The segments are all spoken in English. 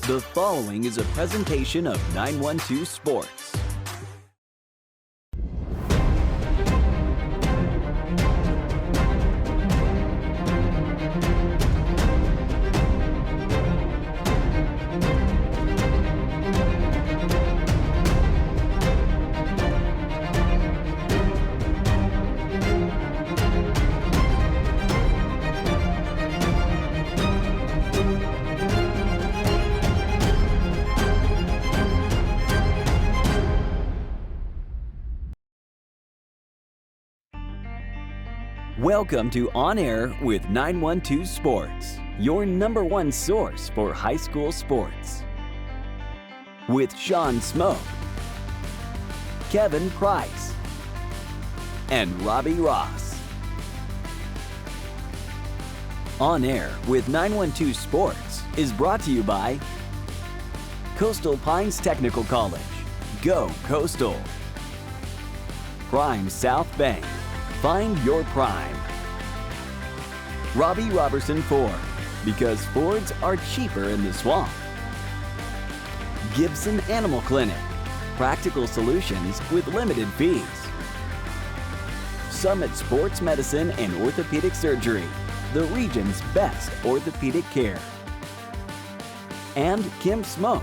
The following is a presentation of 912 Sports. Welcome to On Air with 912 Sports, your number one source for high school sports. With Sean Smoke, Kevin Price, and Robbie Ross. On Air with 912 Sports is brought to you by Coastal Pines Technical College. Go Coastal. Prime South Bank. Find your prime. Robbie Robertson Ford, because Fords are cheaper in the swamp. Gibson Animal Clinic, practical solutions with limited fees. Summit Sports Medicine and Orthopedic Surgery, the region's best orthopedic care. And Kim Smoke,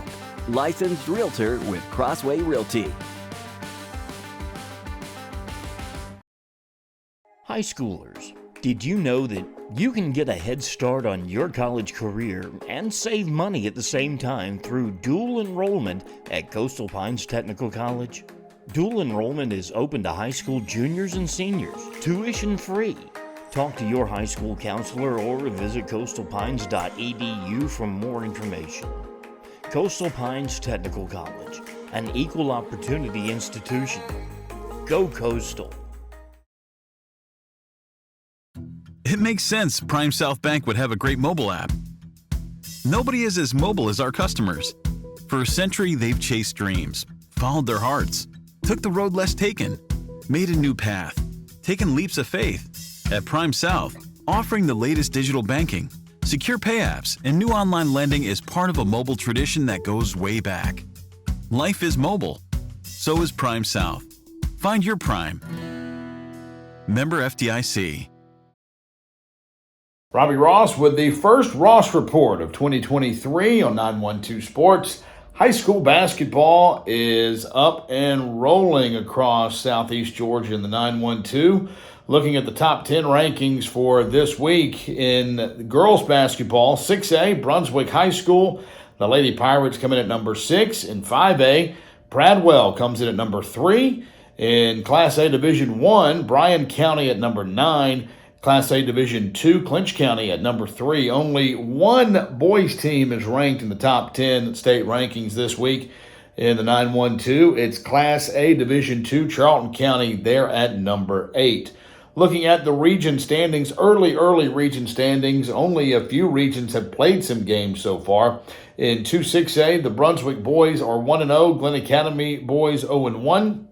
licensed realtor with Crossway Realty. High schoolers, did you know that you can get a head start on your college career and save money at the same time through dual enrollment at Coastal Pines Technical College? Dual enrollment is open to high school juniors and seniors, tuition free. Talk to your high school counselor or visit coastalpines.edu for more information. Coastal Pines Technical College, an equal opportunity institution. Go Coastal. It makes sense Prime South Bank would have a great mobile app. Nobody is as mobile as our customers. For a century, they've chased dreams, followed their hearts, took the road less taken, made a new path, taken leaps of faith. At Prime South, offering the latest digital banking, secure pay apps, and new online lending is part of a mobile tradition that goes way back. Life is mobile. So is Prime South. Find your Prime. Member FDIC. Robbie Ross with the first Ross Report of 2023 on 912 Sports. High school basketball is up and rolling across Southeast Georgia in the 912. Looking at the top 10 rankings for this week in girls basketball, 6A, Brunswick High School. The Lady Pirates come in at number 6. In 5A, Bradwell comes in at number 3. In Class A Division 1, Bryan County at number 9. Class A Division 2, Clinch County at number 3. Only one boys team is ranked in the top 10 state rankings this week in the 912. It's Class A Division 2, Charlton County. They're at number 8. Looking at the region standings, early region standings, only a few regions have played some games so far. In 2-6A, the Brunswick boys are 1-0, Glen Academy boys 0-1.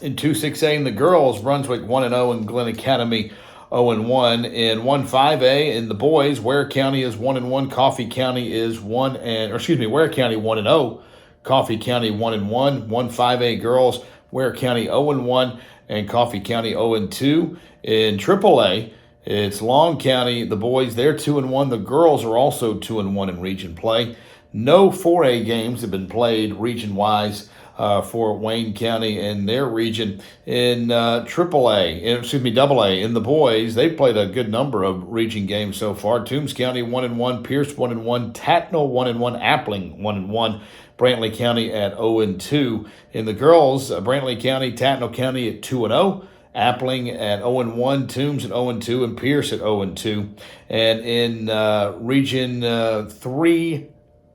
In 2-6A, in the girls, Brunswick 1-0 and Glen Academy 0-1. In 1-5A, in the boys, Ware County is 1-1. Coffee County is Ware County 1-0. Coffee County 1-1. 1-5A girls, Ware County 0-1 and Coffee County 0-2. In AAA, it's Long County. The boys, they're 2-1. The girls are also 2-1 in region play. No 4A games have been played region-wise for Wayne County and their region. In AA, in the boys, they've played a good number of region games so far. Toombs County 1-1, Pierce 1-1, Tatnall 1-1, Appling 1-1, Brantley County at 0-2. In the girls, Brantley County, Tatnall County at 2-0. Appling at 0-1, Toombs at 0-2, and Pierce at 0-2. And in Region 3,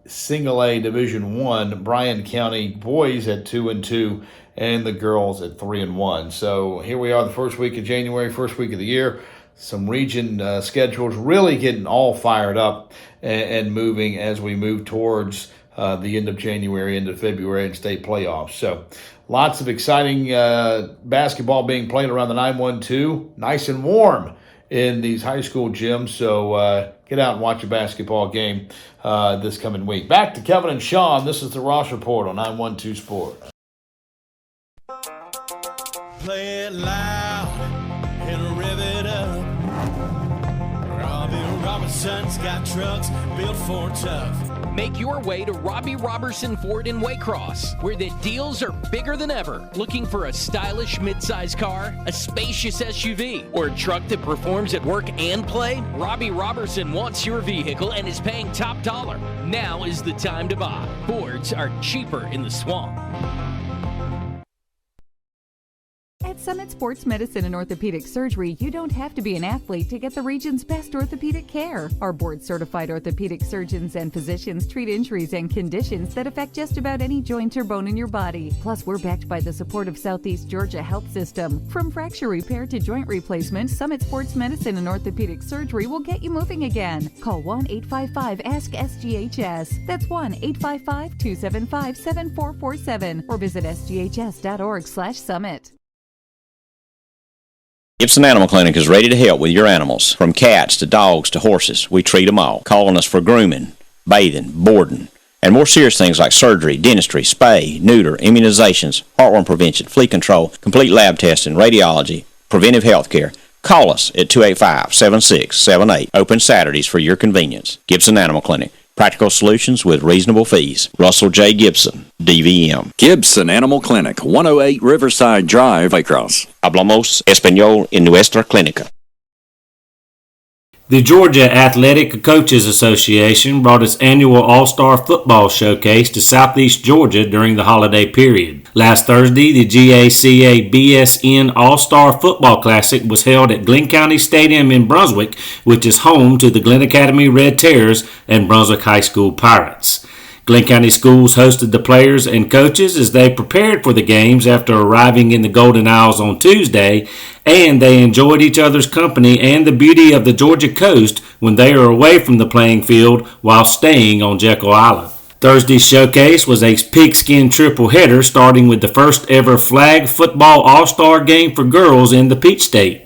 Single A Division 1, Bryan County boys at 2-2, and the girls at 3-1. So here we are, the first week of January, first week of the year. Some region schedules really getting all fired up and moving as we move towards the end of January, into February, and state playoffs. So lots of exciting basketball being played around the 912. Nice and warm in these high school gyms. So get out and watch a basketball game this coming week. Back to Kevin and Sean. This is the Ross Report on 912 Sports. Play it loud and rev it up. Robbie Robinson's got trucks built for tough. Make your way to Robbie Robertson Ford in Waycross, where the deals are bigger than ever. Looking for a stylish midsize car, a spacious SUV, or a truck that performs at work and play? Robbie Robertson wants your vehicle and is paying top dollar. Now is the time to buy. Fords are cheaper in the swamp. At Summit Sports Medicine and Orthopedic Surgery, you don't have to be an athlete to get the region's best orthopedic care. Our board-certified orthopedic surgeons and physicians treat injuries and conditions that affect just about any joint or bone in your body. Plus, we're backed by the support of Southeast Georgia Health System. From fracture repair to joint replacement, Summit Sports Medicine and Orthopedic Surgery will get you moving again. Call 1-855-ASK-SGHS. That's 1-855-275-7447 or visit sghs.org/summit. Gibson Animal Clinic is ready to help with your animals. From cats to dogs to horses, we treat them all. Call on us for grooming, bathing, boarding, and more serious things like surgery, dentistry, spay, neuter, immunizations, heartworm prevention, flea control, complete lab testing, radiology, preventive health care. Call us at 285-7678. Open Saturdays for your convenience. Gibson Animal Clinic. Practical solutions with reasonable fees. Russell J. Gibson, DVM. Gibson Animal Clinic, 108 Riverside Drive, Waycross. Hablamos español en nuestra clínica. The Georgia Athletic Coaches Association brought its annual All-Star Football Showcase to Southeast Georgia during the holiday period. Last Thursday, the GACA BSN All-Star Football Classic was held at Glenn County Stadium in Brunswick, which is home to the Glenn Academy Red Terrors and Brunswick High School Pirates. Glenn County Schools hosted the players and coaches as they prepared for the games after arriving in the Golden Isles on Tuesday, and they enjoyed each other's company and the beauty of the Georgia coast when they are away from the playing field while staying on Jekyll Island. Thursday's showcase was a pigskin triple header starting with the first ever flag football all-star game for girls in the Peach State.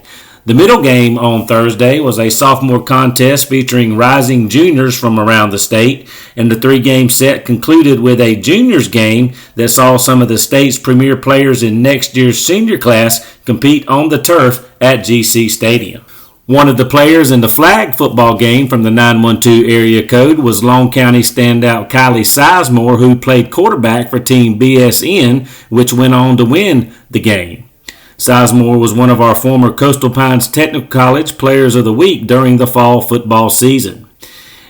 The middle game on Thursday was a sophomore contest featuring rising juniors from around the state, and the three-game set concluded with a juniors game that saw some of the state's premier players in next year's senior class compete on the turf at GC Stadium. One of the players in the flag football game from the 912 area code was Long County standout Kylie Sizemore, who played quarterback for Team BSN, which went on to win the game. Sizemore was one of our former Coastal Pines Technical College Players of the Week during the fall football season.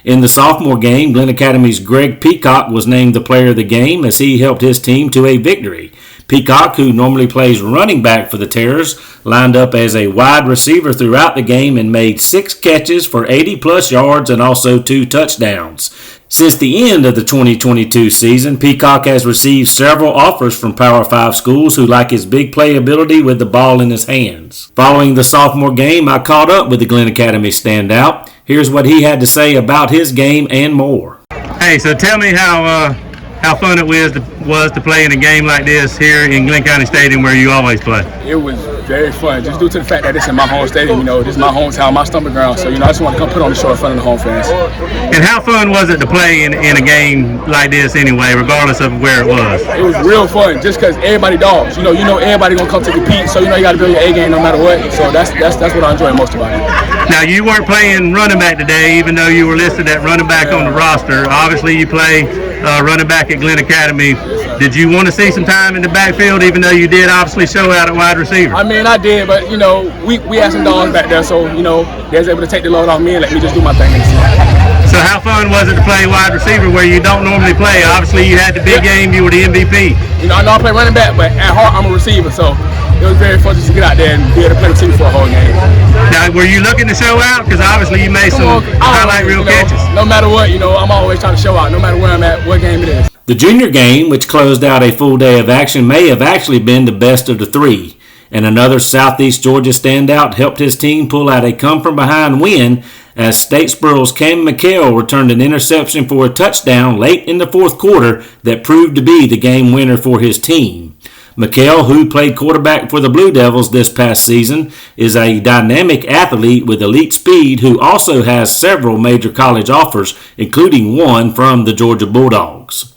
In the sophomore game, Glenn Academy's Greg Peacock was named the player of the game as he helped his team to a victory. Peacock, who normally plays running back for the Terrors, lined up as a wide receiver throughout the game and made 6 catches for 80-plus yards and also 2 touchdowns. Since the end of the 2022 season, Peacock has received several offers from Power 5 schools who like his big playability with the ball in his hands. Following the sophomore game, I caught up with the Glenn Academy standout. Here's what he had to say about his game and more. Hey, so tell me how fun it was to play in a game like this here in Glenn County Stadium where you always play. It was very fun, just due to the fact that it's in my home stadium. This is my hometown, my stomping ground. So, I just want to come put on the show in front of the home fans. And how fun was it to play in a game like this anyway, regardless of where it was? It was real fun, just because everybody dogs. You know everybody gonna come to compete. So you got to build your A game no matter what. So that's what I enjoy most about it. Now you weren't playing running back today, even though you were listed at running back on the roster. Obviously, you play running back at Glenn Academy. Did you want to see some time in the backfield, even though you did obviously show out at wide receiver? I mean, I did, but we had some dogs back there, so they was able to take the load off me and let me just do my thing. So how fun was it to play wide receiver where you don't normally play? Obviously, you had the big game, you were the MVP. I know I play running back, but at heart I'm a receiver, so it was very fun just to get out there and be able to play receiver for a whole game. Now, were you looking to show out? Because obviously you made some highlight reel catches. No matter what, I'm always trying to show out, no matter where I'm at, what game it is. The junior game, which closed out a full day of action, may have actually been the best of the three, and another Southeast Georgia standout helped his team pull out a come-from-behind win as Statesboro's Cam McHale returned an interception for a touchdown late in the fourth quarter that proved to be the game winner for his team. Mikhail, who played quarterback for the Blue Devils this past season, is a dynamic athlete with elite speed who also has several major college offers, including one from the Georgia Bulldogs.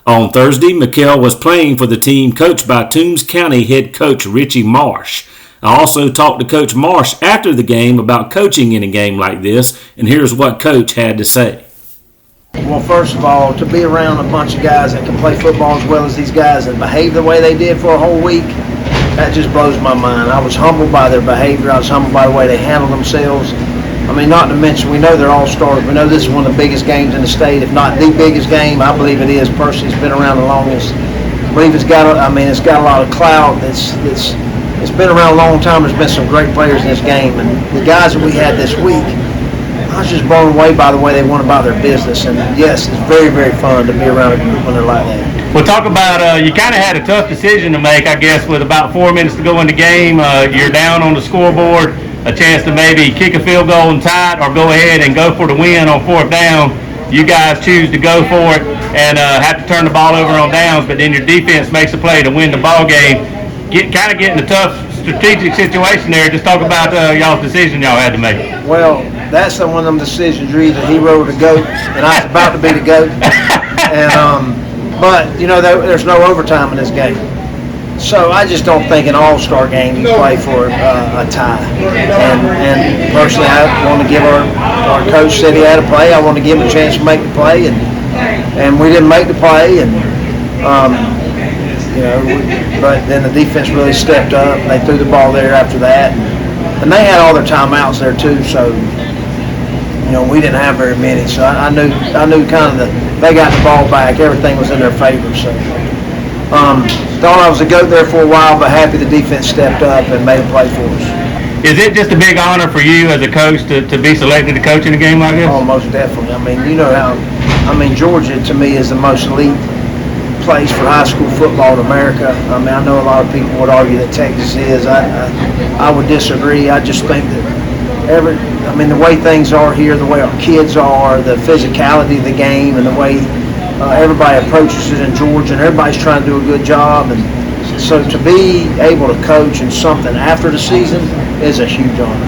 On Thursday, Mikhail was playing for the team coached by Toombs County head coach Richie Marsh. I also talked to Coach Marsh after the game about coaching in a game like this, and here's what Coach had to say. Well, first of all, to be around a bunch of guys that can play football as well as these guys and behave the way they did for a whole week, that just blows my mind. I was humbled by their behavior. I was humbled by the way they handled themselves. I mean, not to mention, we know they're all-stars. We know this is one of the biggest games in the state, if not the biggest game. I believe it is. Personally, it's been around the longest. I believe it's got a lot of clout. It's been around a long time. There's been some great players in this game, and the guys that we had this week, I was just blown away by the way they went about their business. And yes, it's very, very fun to be around a group when they're like that. Well, talk about, you kind of had a tough decision to make, I guess, with about 4 minutes to go in the game. You're down on the scoreboard, a chance to maybe kick a field goal and tie it, or go ahead and go for the win on fourth down. You guys choose to go for it and have to turn the ball over on downs, but then your defense makes a play to win the ball game. Get in a tough strategic situation there. Just talk about y'all's decision y'all had to make. Well, that's one of them decisions. You're either hero or the goat, and I was about to be the goat. But you know, there's no overtime in this game, so I just don't think an all-star game you play for a tie. And personally, I want to give our coach said he had to play. I want to give him a chance to make the play, and we didn't make the play, and but then the defense really stepped up. They threw the ball there after that, and they had all their timeouts there too. So we didn't have very many. So I knew kind of they got the ball back. Everything was in their favor. So thought I was a goat there for a while, but happy the defense stepped up and made a play for us. Is it just a big honor for you as a coach to be selected to coach in a game like this? Oh, most definitely. I mean, Georgia to me is the most elite place for high school football in America. I mean, I know a lot of people would argue that Texas is. I would disagree. I just think that the way things are here, the way our kids are, the physicality of the game, and the way everybody approaches it in Georgia, and everybody's trying to do a good job. And so to be able to coach in something after the season is a huge honor.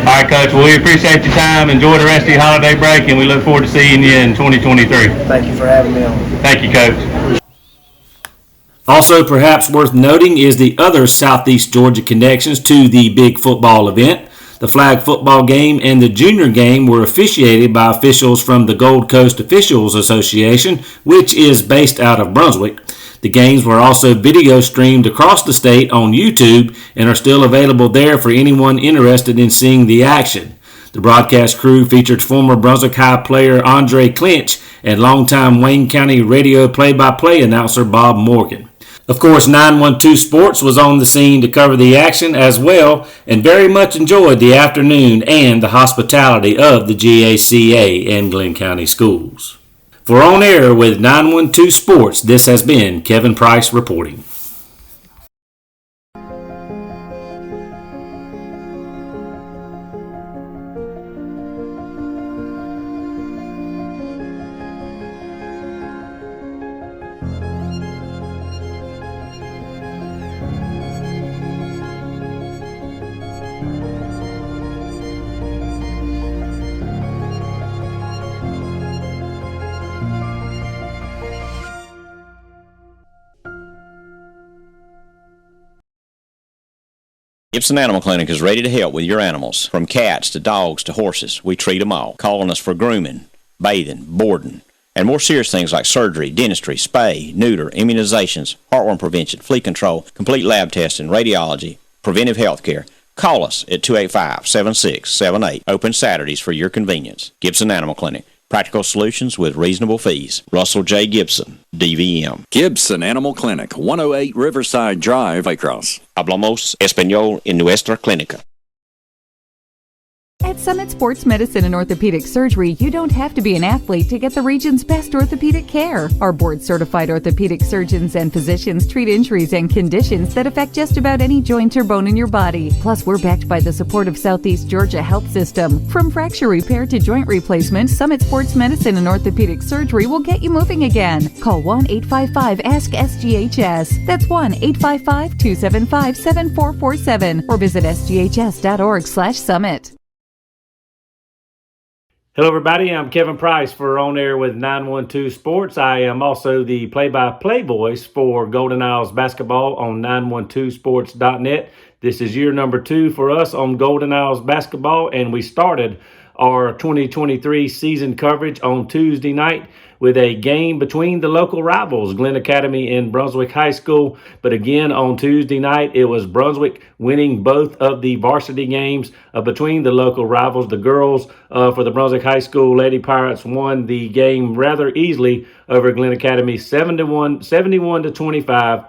All right, Coach. Well, we appreciate your time. Enjoy the rest of your holiday break, and we look forward to seeing you in 2023. Thank you for having me on. Thank you, Coach. Also, perhaps worth noting is the other Southeast Georgia connections to the big football event. The flag football game and the junior game were officiated by officials from the Gold Coast Officials Association, which is based out of Brunswick. The games were also video streamed across the state on YouTube and are still available there for anyone interested in seeing the action. The broadcast crew featured former Brunswick High player Andre Clinch and longtime Wayne County radio play-by-play announcer Bob Morgan. Of course, 912 Sports was on the scene to cover the action as well and very much enjoyed the afternoon and the hospitality of the GACA and Glenn County schools. For On Air with 912 Sports, this has been Kevin Price reporting. Gibson Animal Clinic is ready to help with your animals. From cats to dogs to horses, we treat them all. Calling us for grooming, bathing, boarding, and more serious things like surgery, dentistry, spay, neuter, immunizations, heartworm prevention, flea control, complete lab testing, radiology, preventive health care. Call us at 285-7678. Open Saturdays for your convenience. Gibson Animal Clinic. Practical solutions with reasonable fees. Russell J. Gibson, DVM. Gibson Animal Clinic, 108 Riverside Drive, Waycross. Hablamos español en nuestra clínica. At Summit Sports Medicine and Orthopedic Surgery, you don't have to be an athlete to get the region's best orthopedic care. Our board-certified orthopedic surgeons and physicians treat injuries and conditions that affect just about any joint or bone in your body. Plus, we're backed by the support of Southeast Georgia Health System. From fracture repair to joint replacement, Summit Sports Medicine and Orthopedic Surgery will get you moving again. Call 1-855-ASK-SGHS. That's 1-855-275-7447 or visit sghs.org/summit. Hello, everybody. I'm Kevin Price for On Air with 912 Sports. I am also the play-by-play voice for Golden Isles basketball on 912sports.net. This is year number 2 for us on Golden Isles basketball, and we started our 2023 season coverage on Tuesday night with a game between the local rivals, Glen Academy and Brunswick High School. But again, on Tuesday night, it was Brunswick winning both of the varsity games between the local rivals. The girls for the Brunswick High School Lady Pirates won the game rather easily over Glen Academy, 71-25.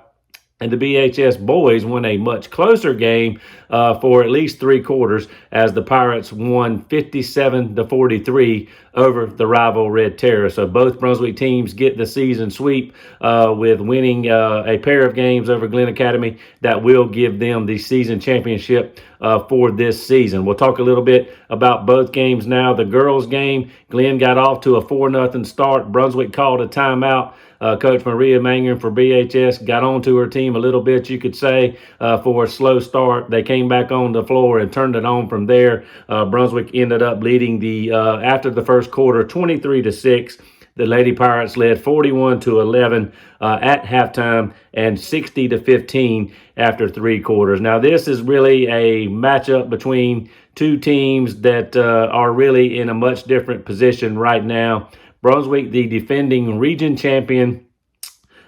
And the BHS boys won a much closer game for at least 3 quarters as the Pirates won 57-43 over the rival Red Terror. So both Brunswick teams get the season sweep with winning a pair of games over Glen Academy that will give them the season championship for this season. We'll talk a little bit about both games now. The girls game, Glen got off to a 4-0 start. Brunswick called a timeout. Coach Maria Mangren for BHS got onto her team a little bit, you could say, for a slow start. They came back on the floor and turned it on from there. Brunswick ended up leading after the first quarter, 23-6. The Lady Pirates led 41-11 at halftime and 60-15 after 3 quarters. Now, this is really a matchup between two teams that are really in a much different position right now. Brunswick, the defending region champion,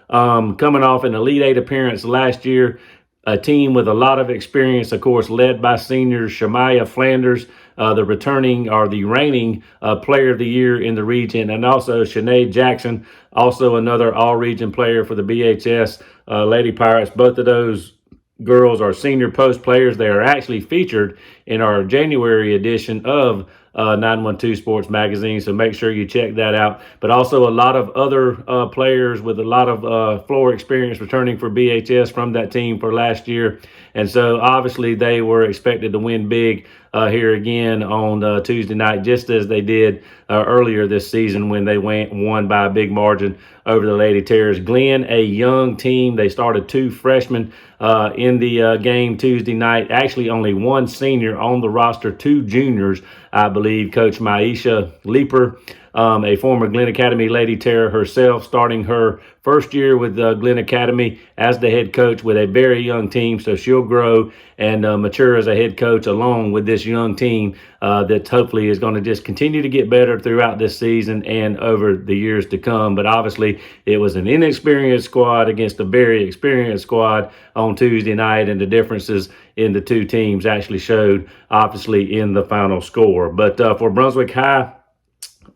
coming off an Elite 8 appearance last year. A team with a lot of experience, of course, led by seniors Shemaya Flanders, the reigning player of the year in the region, and also Sinead Jackson, also another all-region player for the BHS Lady Pirates. Both of those girls are senior post players. They are actually featured in our January edition of 912 Sports Magazine, so make sure you check that out. But also a lot of other players with a lot of floor experience returning for BHS from that team for last year. And so obviously they were expected to win big here again on Tuesday night, just as they did earlier this season when they won by a big margin over the Lady Terrors. Glen, a young team. They started 2 freshmen in the game Tuesday night. Actually, only 1 senior on the roster, 2 juniors, I believe. Coach Maisha Leeper, a former Glen Academy Lady Terror herself, starting her first year with Glen Academy as the head coach with a very young team. So she'll grow and mature as a head coach along with this young team that hopefully is going to just continue to get better throughout this season and over the years to come. But obviously it was an inexperienced squad against a very experienced squad on Tuesday night, and the differences in the two teams actually showed obviously in the final score. But for Brunswick High,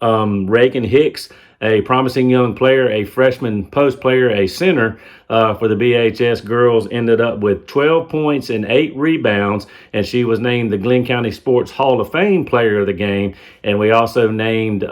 Reagan Hicks, a promising young player, a freshman post player, a center for the BHS girls, ended up with 12 points and 8 rebounds, and she was named the Glen County Sports Hall of Fame player of the game. And we also named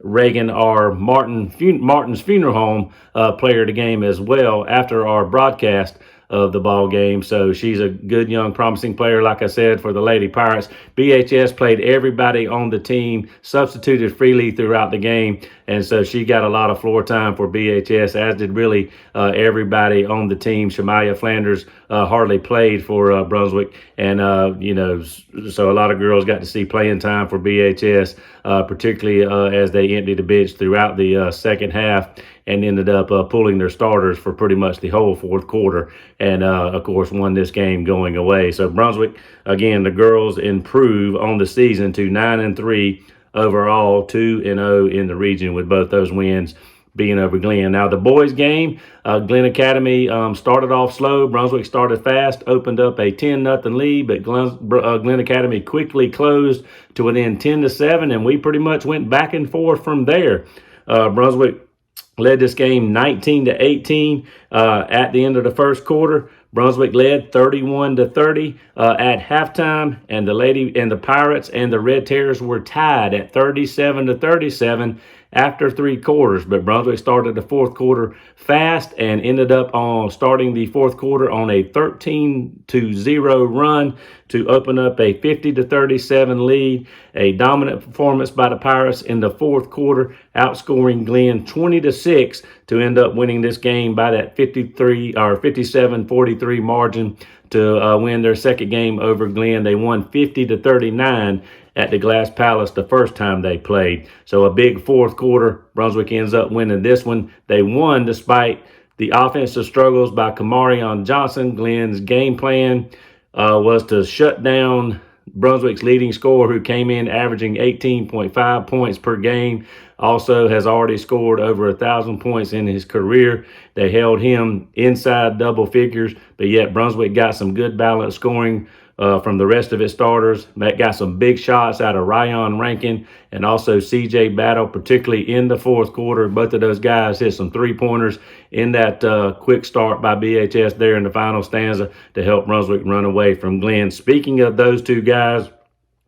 Reagan our Martin's Funeral Home player of the game as well after our broadcast of the ball game. So she's a good young promising player, like I said, for the Lady Pirates. BHS played everybody on the team, substituted freely throughout the game, and so she got a lot of floor time for BHS, as did really everybody on the team. Shemaya Flanders hardly played for Brunswick, and so a lot of girls got to see playing time for BHS, particularly as they emptied the bench throughout the second half and ended up pulling their starters for pretty much the whole fourth quarter, and of course won this game going away. So Brunswick, again, the girls improve on the season to 9-3 overall, 2-0 in the region, with both those wins being over Glen. Now the boys game, Glen Academy started off slow. Brunswick started fast, opened up a 10-0 lead, but Glen Academy quickly closed to within 10-7, and we pretty much went back and forth from there. Brunswick led this game 19-18 at the end of the first quarter. Brunswick led 31-30 at halftime, and the Pirates and the Red Terrors were tied at 37-37 after 3 quarters. But Brunswick started the fourth quarter fast and ended up on starting the fourth quarter on a 13-0 run to open up a 50-37 lead. A dominant performance by the Pirates in the fourth quarter, outscoring Glenn 20-6 to end up winning this game by that 57-43 margin to win their second game over Glenn. They won 50-39 at the Glass Palace the first time they played. So a big fourth quarter. Brunswick ends up winning this one. They won despite the offensive struggles by Kamarion Johnson. Glenn's game plan was to shut down Brunswick's leading scorer, who came in averaging 18.5 points per game. Also has already scored over 1,000 points in his career. They held him inside double figures, but yet Brunswick got some good balanced scoring from the rest of its starters. That got some big shots out of Ryan Rankin and also CJ Battle, particularly in the fourth quarter. Both of those guys hit some three-pointers in that quick start by BHS there in the final stanza to help Brunswick run away from Glenn. Speaking of those two guys,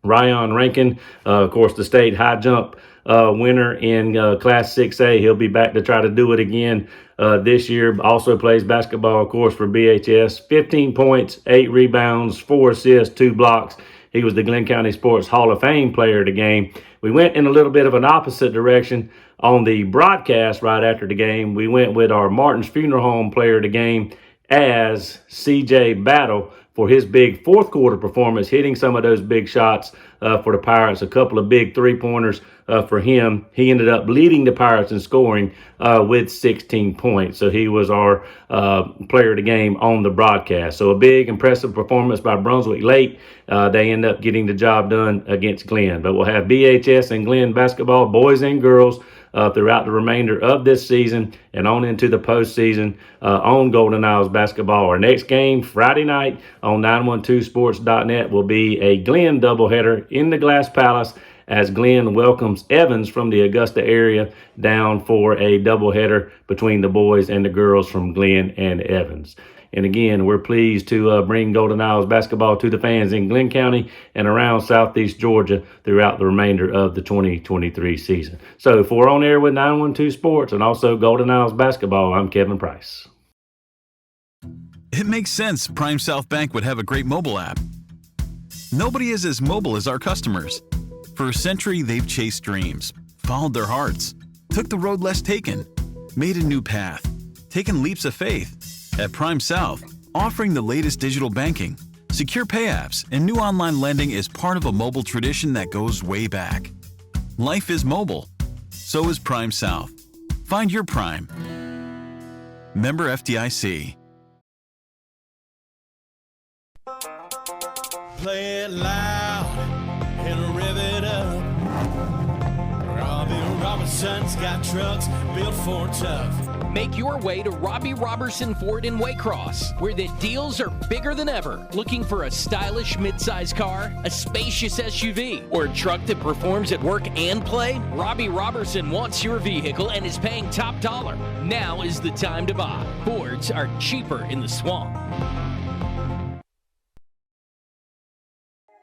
Ryan Rankin, of course, the state high jump winner in Class 6A. He'll be back to try to do it again this year. Also plays basketball, of course, for BHS. 15 points, 8 rebounds, 4 assists, 2 blocks. He was the Glenn County Sports Hall of Fame player of the game. We went in a little bit of an opposite direction on the broadcast right after the game. We went with our Martin's Funeral Home player of the game as CJ Battle for his big fourth quarter performance, hitting some of those big shots for the Pirates, a couple of big three-pointers for him. He ended up leading the Pirates in scoring with 16 points. So he was our player of the game on the broadcast. So a big, impressive performance by Brunswick late. They end up getting the job done against Glenn. But we'll have BHS and Glenn basketball, boys and girls, throughout the remainder of this season and on into the postseason on Golden Isles basketball. Our next game, Friday night on 912sports.net, will be a Glenn doubleheader in the Glass Palace as Glenn welcomes Evans from the Augusta area down for a doubleheader between the boys and the girls from Glenn and Evans. And again, we're pleased to bring Golden Isles basketball to the fans in Glenn County and around Southeast Georgia throughout the remainder of the 2023 season. So for On Air with 912 Sports and also Golden Isles basketball, I'm Kevin Price. It makes sense Prime South Bank would have a great mobile app. Nobody is as mobile as our customers. For a century, they've chased dreams, followed their hearts, took the road less taken, made a new path, taken leaps of faith. At Prime South, offering the latest digital banking, secure pay apps, and new online lending is part of a mobile tradition that goes way back. Life is mobile. So is Prime South. Find your Prime. Member FDIC. Play it loud and rev it up. Robbie Robertson's got trucks built for tough. Make your way to Robbie Robertson Ford in Waycross, where the deals are bigger than ever. Looking for a stylish midsize car, a spacious SUV, or a truck that performs at work and play? Robbie Robertson wants your vehicle and is paying top dollar. Now is the time to buy. Fords are cheaper in the swamp.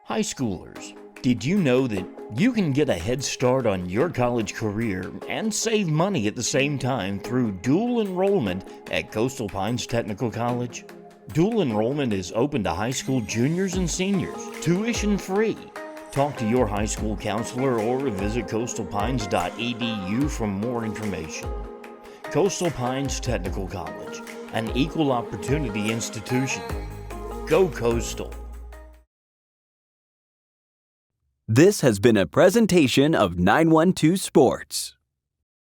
High schoolers, did you know that you can get a head start on your college career and save money at the same time through dual enrollment at Coastal Pines Technical College? Dual enrollment is open to high school juniors and seniors, tuition free. Talk to your high school counselor or visit coastalpines.edu for more information. Coastal Pines Technical College, an equal opportunity institution. Go Coastal. This has been a presentation of 912 Sports.